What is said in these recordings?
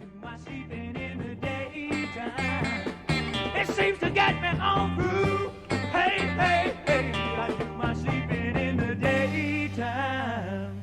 do my sleeping in the daytime. It seems to get me on through. Hey, hey, hey, I do my sleeping in the daytime.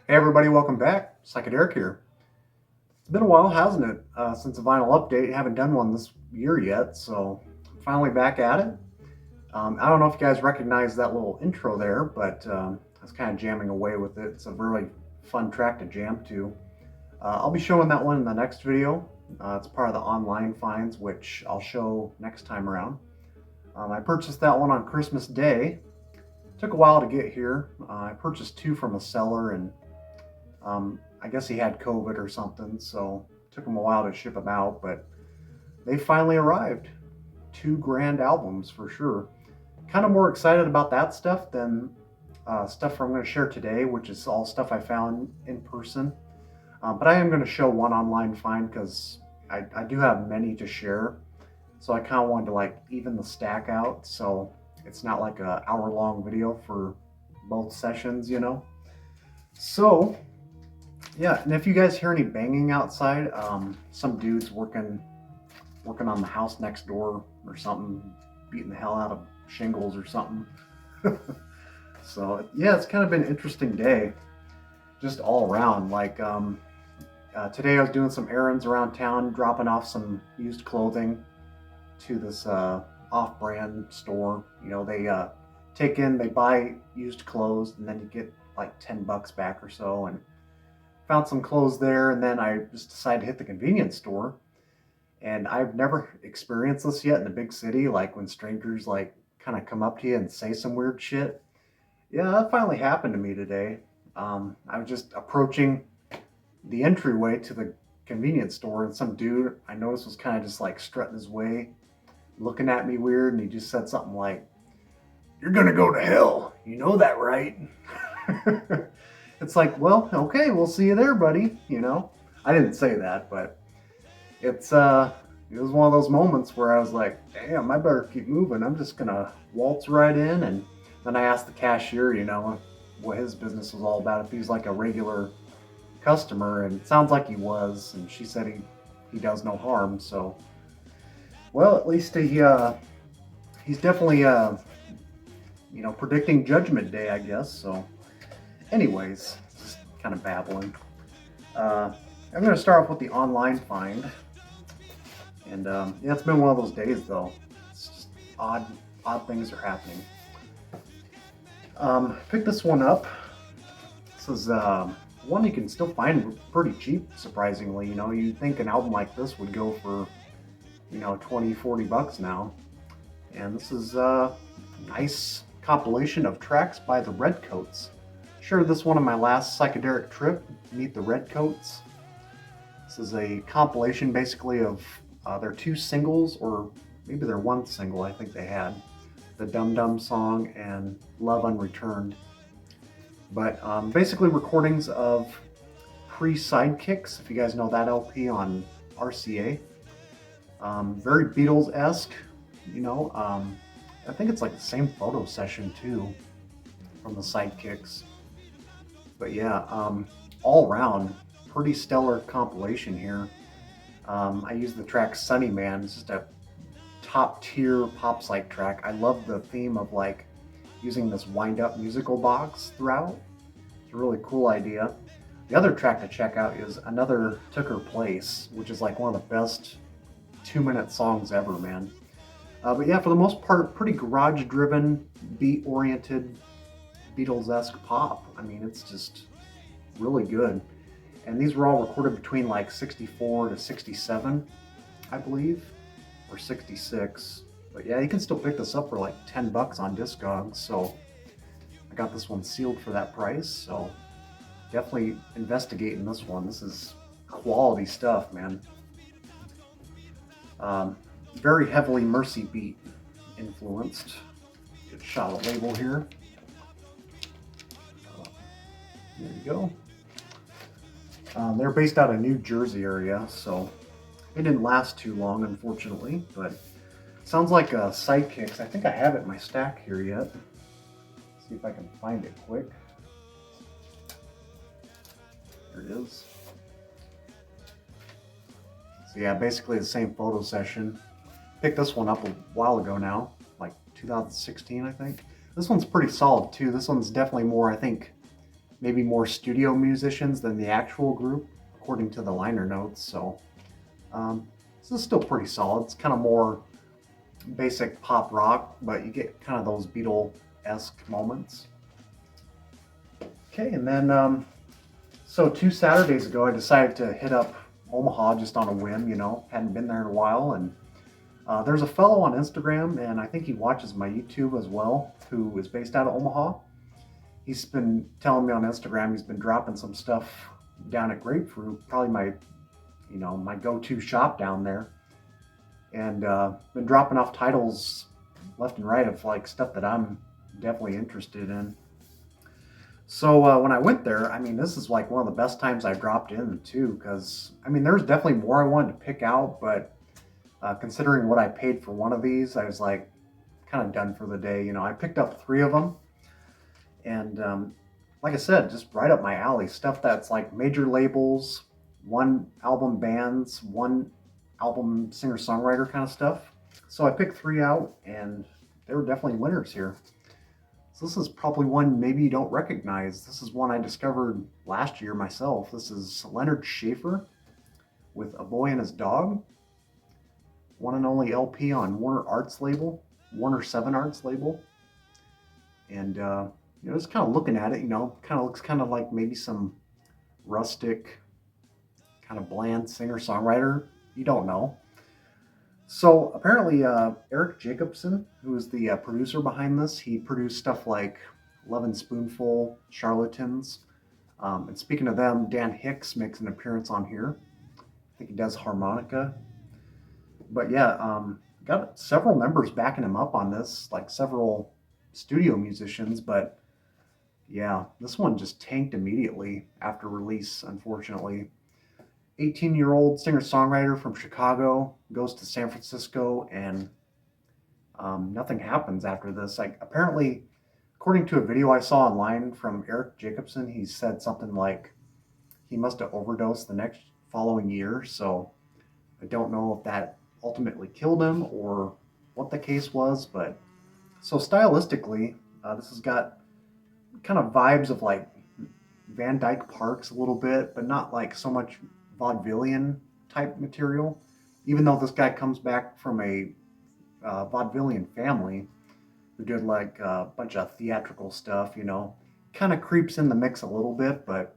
Hey everybody, welcome back. Psychedelic here. It's been a while, hasn't it, since a vinyl update. Haven't done one this year yet, so I'm finally back at it. I don't know if you guys recognize that little intro there, but I was kind of jamming away with it. It's a really fun track to jam to. I'll be showing that one in the next video. It's part of the online finds, which I'll show next time around. I purchased that one on Christmas Day. Took a while to get here. I purchased two from a seller, and I guess he had COVID or something, so it took him a while to ship them out, but they finally arrived. Two grand albums for sure. Kind of more excited about that stuff than stuff I'm going to share today, which is all stuff I found in person. But I am going to show one online find because I do have many to share. So I kind of wanted to like even the stack out, so it's not like an hour-long video for both sessions, you know. So yeah, and if you guys hear any banging outside, some dude's working on the house next door or something, beating the hell out of shingles or something. So yeah, it's kind of been an interesting day, just all around. Like today I was doing some errands around town, dropping off some used clothing to this off-brand store. You know, they they buy used clothes, and then you get like $10 back or so, and found some clothes there, and then I just decided to hit the convenience store. And I've never experienced this yet in a big city, like when strangers like kind of come up to you and say some weird shit. Yeah, that finally happened to me today. I was just approaching the entryway to the convenience store, and some dude I noticed was kind of just like strutting his way, looking at me weird, and he just said something like, "You're gonna go to hell, you know that, right?" It's like, well, okay, we'll see you there, buddy. You know, I didn't say that, but it was one of those moments where I was like, damn, I better keep moving. I'm just gonna waltz right in. And then I asked the cashier, you know, what his business was all about, if he was like a regular customer, and it sounds like he was. And she said he does no harm. So, well, at least he's definitely you know, predicting Judgment Day, I guess. So. Anyways, just kind of babbling. I'm going to start off with the online find. And yeah, it's been one of those days though. It's just odd things are happening. Picked this one up. This is one you can still find pretty cheap, surprisingly. You know, you'd think an album like this would go for, you know, $20-$40 now. And this is a nice compilation of tracks by the Redcoats. Shared this one on my last psychedelic trip, Meet the Redcoats. This is a compilation basically of their two singles, or maybe their one single I think they had, the Dum Dum song and Love Unreturned. But basically recordings of pre-Sidekicks, if you guys know that LP on RCA. Very Beatles-esque, you know. I think it's like the same photo session too from the Sidekicks. But yeah, all around, pretty stellar compilation here. I used the track Sunny Man. It's just a top tier pop psych track. I love the theme of like using this wind up musical box throughout. It's a really cool idea. The other track to check out is Another Took Her Place, which is like one of the best 2-minute songs ever, man. But yeah, for the most part, pretty garage driven, beat oriented, Beatles-esque pop. I mean, it's just really good. And these were all recorded between like 64 to 67, I believe, or 66. But yeah, you can still pick this up for like 10 bucks on Discogs. So I got this one sealed for that price. So definitely investigating this one. This is quality stuff, man. Very heavily Mercy Beat influenced. Get a shot of label here. There you go. They're based out of New Jersey area, so it didn't last too long, unfortunately, but sounds like Sidekicks. I think I have it in my stack here yet. Let's see if I can find it quick. There it is. So yeah, basically the same photo session. Picked this one up a while ago now, like 2016, I think. This one's pretty solid too. This one's definitely more, I think, maybe more studio musicians than the actual group, according to the liner notes. So this is still pretty solid. It's kind of more basic pop rock, but you get kind of those Beatle-esque moments. Okay, and then so 2 Saturdays ago, I decided to hit up Omaha just on a whim. You know, hadn't been there in a while, and there's a fellow on Instagram, and I think he watches my YouTube as well, who is based out of Omaha. He's been telling me on Instagram he's been dropping some stuff down at Grapefruit, probably my go-to shop down there, and been dropping off titles left and right of like stuff that I'm definitely interested in. So when I went there, I mean, this is like one of the best times I dropped in too, because I mean, there's definitely more I wanted to pick out, but considering what I paid for one of these, I was like kind of done for the day. You know, I picked up 3 of them. And like I said, just right up my alley. Stuff that's like major labels, 1 album bands, 1 album singer-songwriter kind of stuff. So I picked 3 out, and they were definitely winners here. So this is probably one maybe you don't recognize. This is one I discovered last year myself. This is Leonard Schaefer with A Boy and His Dog. One and only LP on Warner Arts label, Warner 7 Arts label. And you know, just kind of looking at it, you know, kind of looks kind of like maybe some rustic, kind of bland singer-songwriter. You don't know. So apparently Eric Jacobson, who is the producer behind this, he produced stuff like Love & Spoonful, Charlatans. And speaking of them, Dan Hicks makes an appearance on here. I think he does harmonica. But yeah, got several members backing him up on this, like several studio musicians, but yeah, this one just tanked immediately after release, unfortunately. 18-year-old singer-songwriter from Chicago goes to San Francisco, and nothing happens after this. Like, apparently, according to a video I saw online from Eric Jacobson, he said something like he must have overdosed the next following year, so I don't know if that ultimately killed him or what the case was, but so stylistically, this has got kind of vibes of like Van Dyke Parks a little bit, but not like so much vaudevillian type material. Even though this guy comes back from a vaudevillian family who did like a bunch of theatrical stuff, you know, kind of creeps in the mix a little bit, but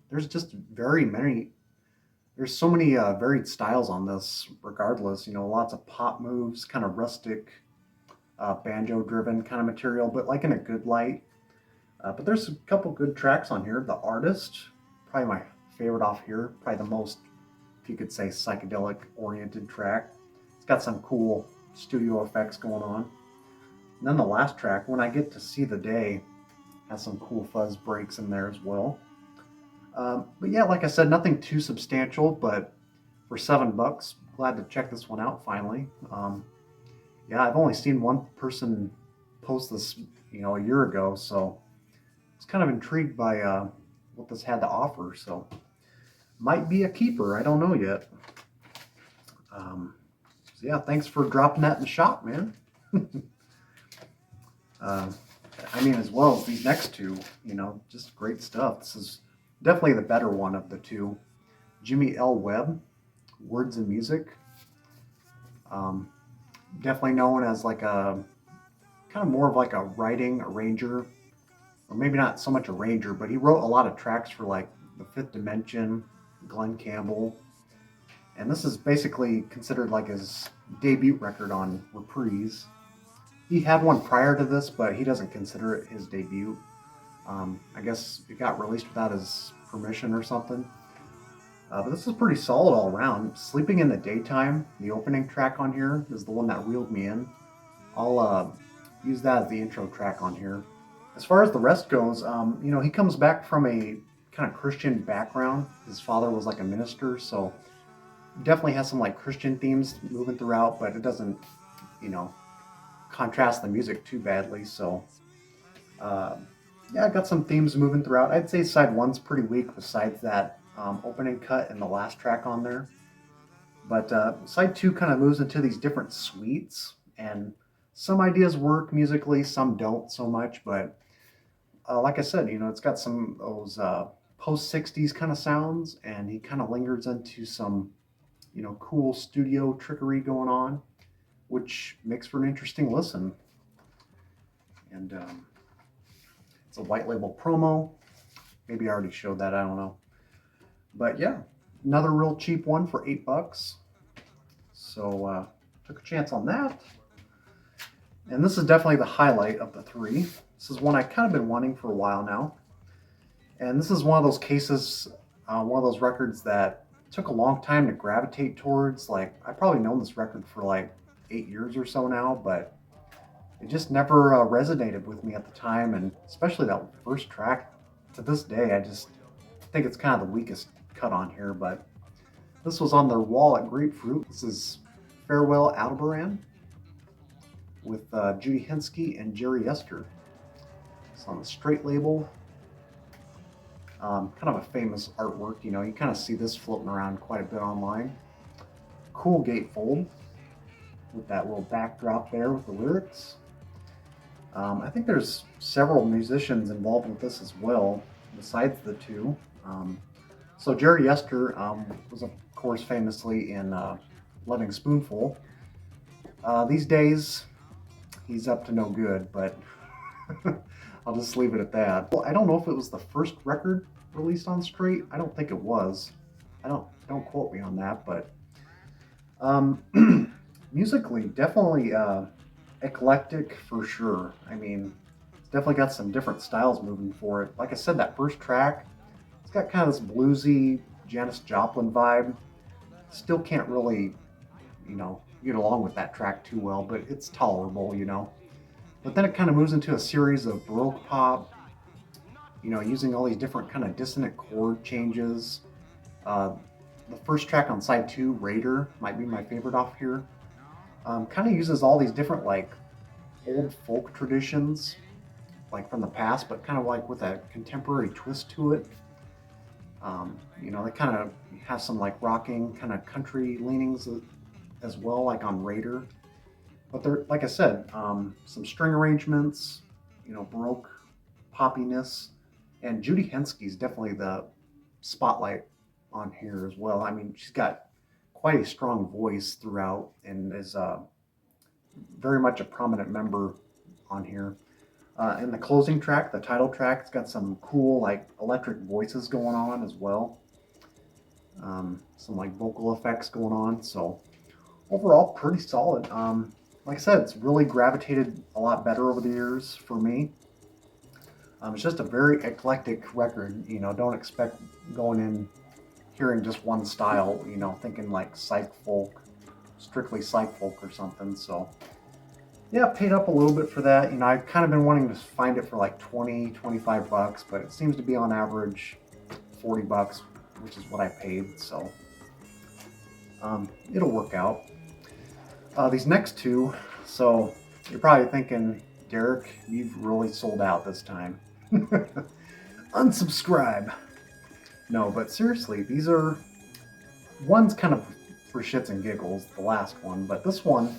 there's just there's so many varied styles on this regardless, you know, lots of pop moves, kind of rustic, banjo driven kind of material, but like in a good light. But there's a couple good tracks on here. The Artist, probably my favorite off here, probably the most, if you could say, psychedelic oriented track. It's got some cool studio effects going on. And then the last track, When I Get to See the Day, has some cool fuzz breaks in there as well. But yeah, like I said, nothing too substantial, but for $7, glad to check this one out finally. Yeah, I've only seen one person post this, you know, a year ago, so I was kind of intrigued by what this had to offer. So might be a keeper. I don't know yet. So yeah, thanks for dropping that in the shop, man. uh, I mean, as well as these next two, just great stuff. This is definitely the better one of the two. Jimmy L. Webb, Words and Music. Um, Definitely known as like a kind of more of like a writing arranger, or maybe not so much arranger, but he wrote a lot of tracks for like The Fifth Dimension, Glenn Campbell, and this is basically considered like his debut record on Reprise. He had one prior to this, but he doesn't consider it his debut. I guess it got released without his permission or something. But this is pretty solid all around. Sleeping in the Daytime, the opening track on here, is the one that reeled me in. I'll use that as the intro track on here. As far as the rest goes, he comes back from a kind of Christian background. His father was like a minister, so definitely has some like Christian themes moving throughout, but it doesn't, contrast the music too badly. So, yeah, I got some themes moving throughout. I'd say side one's pretty weak besides that opening cut and the last track on there. But side two kind of moves into these different suites, and some ideas work musically, some don't so much. But like I said, it's got some of those post 60s kind of sounds, and he kind of lingers into some, cool studio trickery going on, which makes for an interesting listen. And it's a white label promo. Maybe I already showed that, I don't know. But yeah, another real cheap one for $8. So took a chance on that. And this is definitely the highlight of the three. This is one I kind of been wanting for a while now. And this is one of those cases, one of those records that took a long time to gravitate towards. Like, I've probably known this record for like 8 years or so now, but it just never resonated with me at the time. And especially that first track, to this day, I just think it's kind of the weakest cut on here. But this was on their wall at Grapefruit. This is Farewell Aldebaran with Judy Henske and Jerry Yester. It's on the Straight label. Kind of a famous artwork, you kind of see this floating around quite a bit online. Cool gatefold with that little backdrop there with the lyrics. I think there's several musicians involved with this as well, besides the two. So Jerry Yester was, of course, famously in Loving Spoonful. These days, he's up to no good, but I'll just leave it at that. Well, I don't know if it was the first record released on Straight. I don't think it was. Don't quote me on that, but musically, definitely eclectic for sure. I mean, it's definitely got some different styles moving for it. Like I said, that first track, it's got kind of this bluesy Janis Joplin vibe. Still can't really, get along with that track too well, but it's tolerable, But then it kind of moves into a series of Baroque pop, using all these different kind of dissonant chord changes. The first track on side 2, Raider, might be my favorite off here. Kind of uses all these different like old folk traditions, like from the past, but kind of like with a contemporary twist to it. They kind of have some like rocking kind of country leanings as well, like on Raider. But they're, like I said, some string arrangements, Baroque poppiness, and Judy Henske is definitely the spotlight on here as well. I mean, she's got quite a strong voice throughout and is very much a prominent member on here. And the closing track, the title track, it's got some cool like electric voices going on as well. Some like vocal effects going on. So overall, pretty solid. Like I said, it's really gravitated a lot better over the years for me. It's just a very eclectic record. Don't expect going in hearing just one style, thinking like psych folk, strictly psych folk or something. So yeah, paid up a little bit for that. I've kind of been wanting to find it for like $20-$25, but it seems to be on average $40, which is what I paid. So it'll work out. These next two, so you're probably thinking, Derek, you've really sold out this time. Unsubscribe. No, but seriously, these are, one's kind of for shits and giggles, the last one, but this one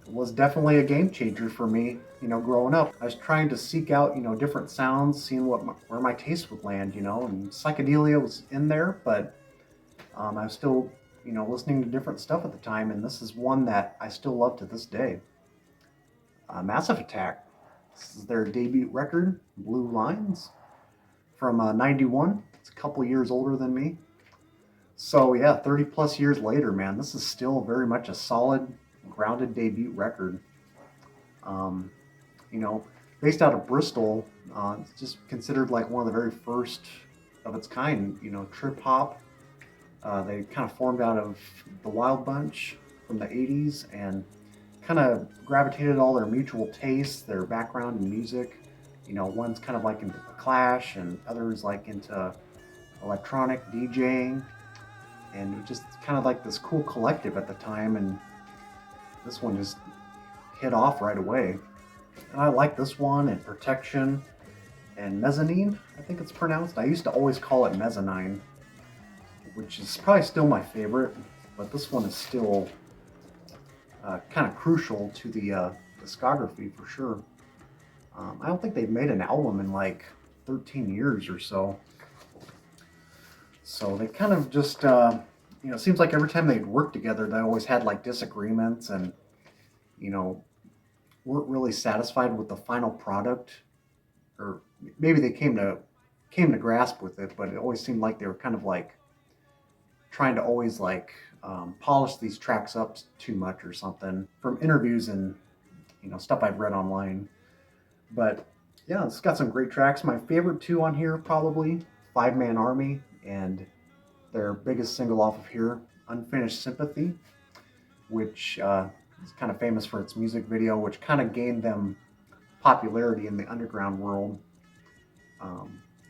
was definitely a game changer for me. Growing up, I was trying to seek out different sounds, seeing where my taste would land, and psychedelia was in there, but I was still listening to different stuff at the time, and this is one that I still love to this day. Massive Attack. This is their debut record, Blue Lines, from '91. It's a couple years older than me. So yeah, 30 plus years later, man, this is still very much a solid, grounded debut record. Um, you know, Based out of Bristol, it's just considered like one of the very first of its kind. Trip hop. They kind of formed out of the Wild Bunch from the '80s and kind of gravitated all their mutual tastes, their background in music. One's kind of like into the Clash, and others like into electronic DJing, and it was just kind of like this cool collective at the time. And this one just hit off right away. And I like this one and Protection and Mezzanine, I think it's pronounced. I used to always call it Mezzanine, which is probably still my favorite, but this one is still kind of crucial to the discography for sure. I don't think they've made an album in like 13 years or so. So they kind of just, it seems like every time they'd work together, they always had like disagreements and, weren't really satisfied with the final product, or maybe they came to grasp with it, but it always seemed like they were kind of like trying to always like polish these tracks up too much or something, from interviews and stuff I've read online. But yeah, it's got some great tracks. My favorite two on here probably Five Man Army and their biggest single off of here, Unfinished Sympathy, which is kind of famous for its music video, which kind of gained them popularity in the underground world.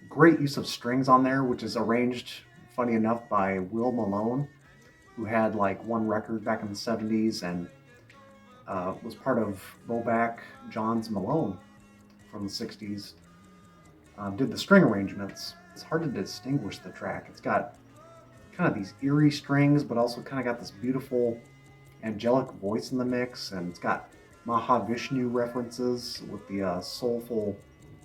Great use of strings on there, which is arranged, funny enough, by Will Malone, who had like one record back in the '70s and was part of Bobak John's Malone from the '60s. Did the string arrangements. It's hard to distinguish the track. It's got kind of these eerie strings, but also kind of got this beautiful angelic voice in the mix, and it's got Mahavishnu references with the soulful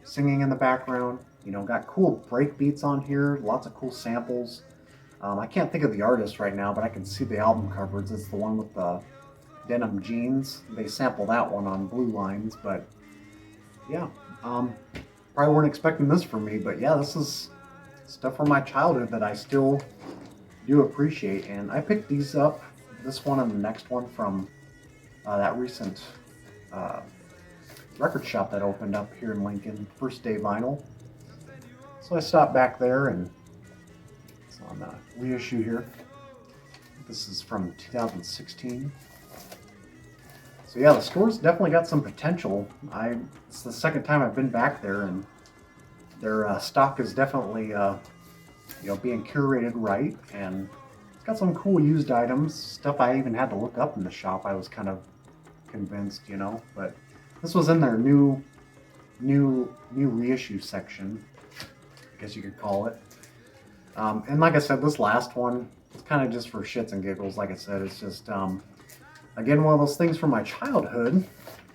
singing in the background. Got cool break beats on here, lots of cool samples. I can't think of the artist right now, but I can see the album covers. It's the one with the denim jeans. They sample that one on Blue Lines, but yeah, probably weren't expecting this from me, but yeah, this is stuff from my childhood that I still do appreciate, and I picked these up, this one and the next one, from that recent record shop that opened up here in Lincoln, First Day Vinyl. So I stopped back there, and it's on a reissue here. This is from 2016. So yeah, the store's definitely got some potential. It's the second time I've been back there, and their stock is definitely being curated right, and it's got some cool used items, stuff I even had to look up in the shop. I was kind of convinced, but this was in their new reissue section, I guess you could call it. And like I said, this last one, it's kind of just for shits and giggles. Like I said, it's just again, one of those things from my childhood,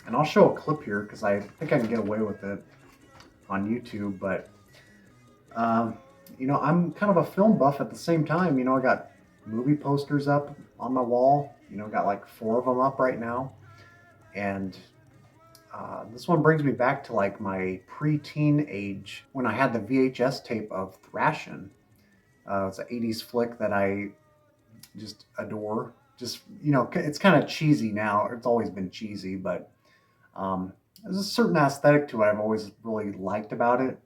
and I'll show a clip here because I think I can get away with it on YouTube, but I'm kind of a film buff at the same time. I got movie posters up on my wall, got like 4 of them up right now, and this one brings me back to like my pre-teen age when I had the VHS tape of Thrashin'. It's an 80s flick that I just adore. Just, it's kind of cheesy now. It's always been cheesy, but there's a certain aesthetic to it I've always really liked about it.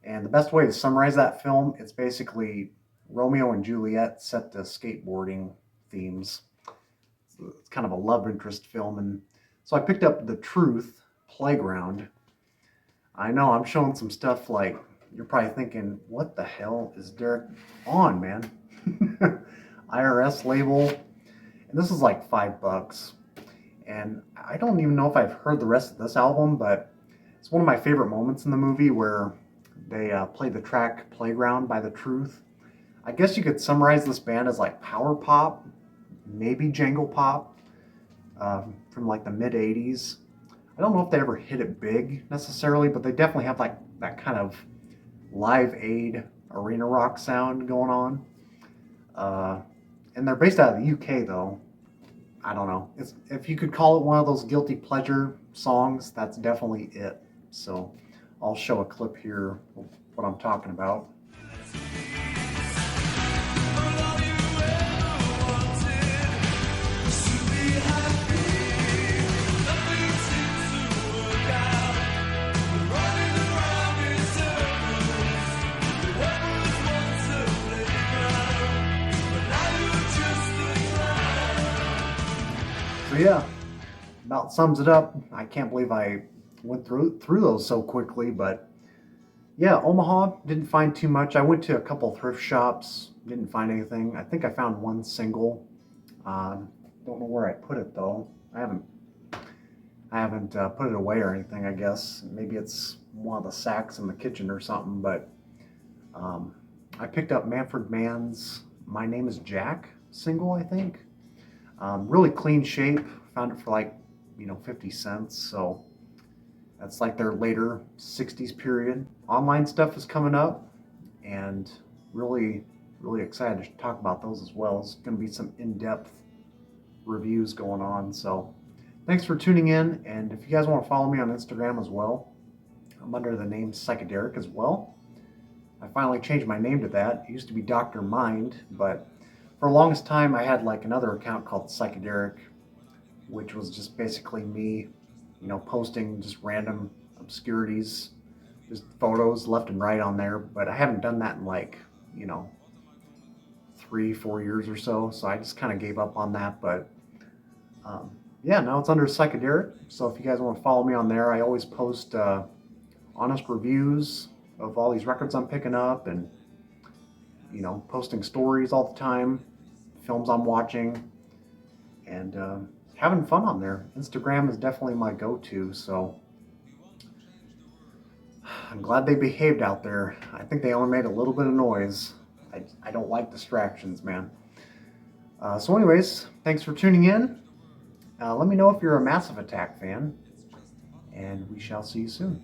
And the best way to summarize that film, it's basically Romeo and Juliet set to skateboarding themes. It's kind of a love interest film. And so I picked up The Truth, Playground. I know I'm showing some stuff like, you're probably thinking, what the hell is Derek on, man? IRS label. And this is like $5. And I don't even know if I've heard the rest of this album, but it's one of my favorite moments in the movie where they play the track Playground by The Truth. I guess you could summarize this band as like power pop, maybe Jangle Pop from like the mid 80s. I don't know if they ever hit it big necessarily, but they definitely have like that kind of Live Aid arena rock sound going on. And they're based out of the UK though. I don't know. If you could call it one of those guilty pleasure songs, that's definitely it. So I'll show a clip here of what I'm talking about. So yeah, about sums it up. I can't believe I went through those so quickly, but yeah, Omaha, didn't find too much. I went to a couple thrift shops, didn't find anything. I think I found one single. Don't know where I put it though. I haven't put it away or anything. I guess maybe it's one of the sacks in the kitchen or something. But I picked up Manfred Mann's "My Name Is Jack" single. I think really clean shape. Found it for like 50 cents. So that's like their later 60s period. Online stuff is coming up, and really, really excited to talk about those as well. It's going to be some in-depth reviews going on. So thanks for tuning in, and if you guys want to follow me on Instagram as well, I'm under the name Psychederic as well. I finally changed my name to that. It used to be Dr. Mind, but for the longest time I had like another account called Psychederic, which was just basically me posting just random obscurities, just photos left and right on there. But I haven't done that in like 3-4 years or so. So I just kind of gave up on that. But yeah, now it's under Psychederic. So if you guys want to follow me on there, I always post honest reviews of all these records I'm picking up, and posting stories all the time, films I'm watching, and having fun on there. Instagram is definitely my go-to, so I'm glad they behaved out there. I think they only made a little bit of noise. I don't like distractions, man. So anyways, thanks for tuning in. Let me know if you're a Massive Attack fan, and we shall see you soon.